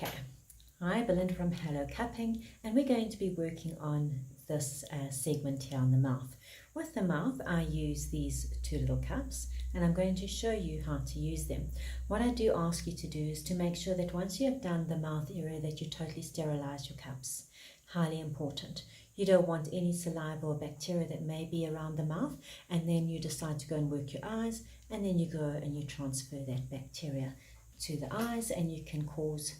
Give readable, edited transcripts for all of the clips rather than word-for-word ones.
Okay, hi, Belinda from Hello Cupping, and we're going to be working on this segment here on the mouth. With the mouth, I use these two little cups, and I'm going to show you how to use them. What I do ask you to do is to make sure that once you have done the mouth area that you totally sterilize your cups. Highly important. You don't want any saliva or bacteria that may be around the mouth, and then you decide to go and work your eyes, and then you go and you transfer that bacteria to the eyes, and you can cause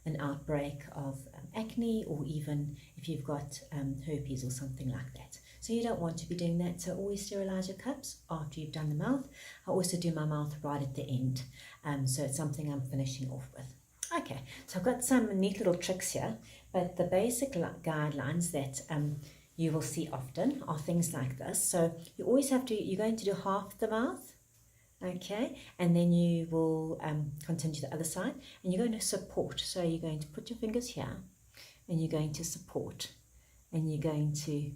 an outbreak of acne, or even if you've got herpes or something like that. So you don't want to be doing that. So always sterilize your cups after you've done the mouth. I also do my mouth right at the end. So it's something I'm finishing off with. Okay, so I've got some neat little tricks here, but the basic guidelines that you will see often are things like this. So you always have to, you're going to do half the mouth. Okay, and then you will continue to the other side, and you're going to support. So you're going to put your fingers here, and you're going to support, and you're going to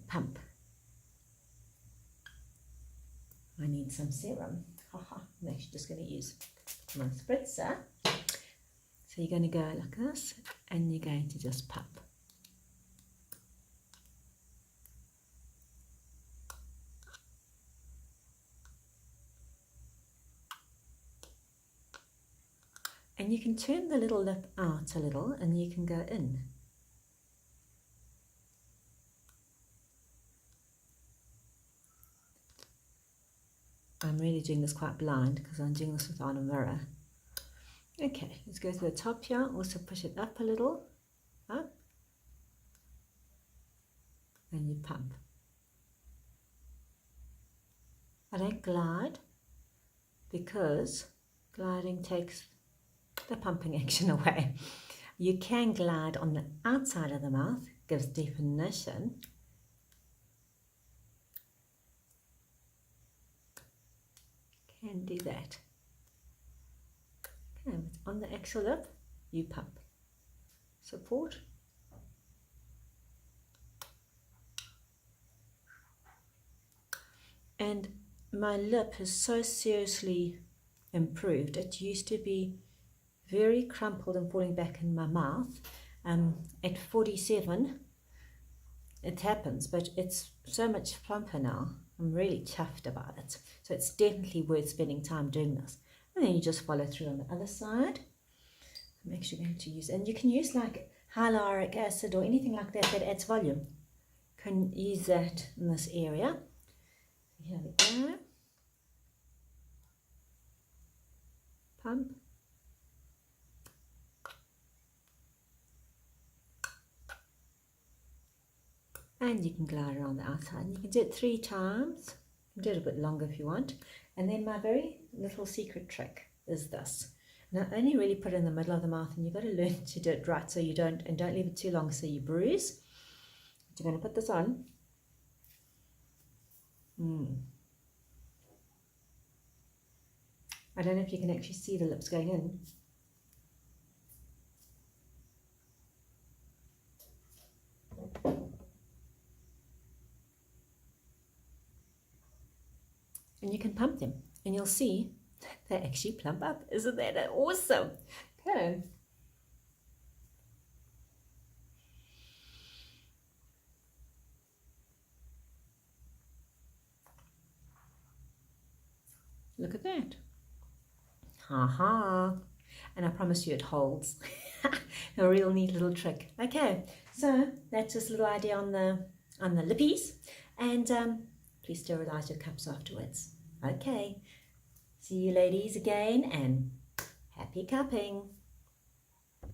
pump. I need some serum. I'm actually just going to use my spritzer. So you're going to go like this, and you're going to just pump. And you can turn the little lip out a little, and you can go in. I'm really doing this quite blind because I'm doing this without a mirror. Okay, let's go to the top here. Also push it up a little, up, and you pump. I don't glide because gliding takes the pumping action away. You can glide on the outside of the mouth, gives definition. Can do that. Okay, on the actual lip, you pump. Support. And my lip has so seriously improved. It used to be very crumpled and falling back in my mouth. At 47, it happens, but it's so much plumper now. I'm really chuffed about it. So it's definitely worth spending time doing this. And then you just follow through on the other side. I'm actually going to use, and you can use like hyaluronic acid or anything like that that adds volume. You can use that in this area. Here we go. Pump. And you can glide around the outside. And you can do it 3 times. You can do it a bit longer if you want. And then my very little secret trick is this. Now, only really put it in the middle of the mouth, and you've got to learn to do it right so you don't leave it too long so you bruise. But you're going to put this on. I don't know if you can actually see the lips going in. And you can pump them, and you'll see they actually plump up. Isn't that awesome? Okay. Look at that. Ha. And I promise you it holds. A real neat little trick. Okay, so that's just a little idea on the lippies. And please sterilize your cups afterwards. Okay, see you ladies again, and happy cupping.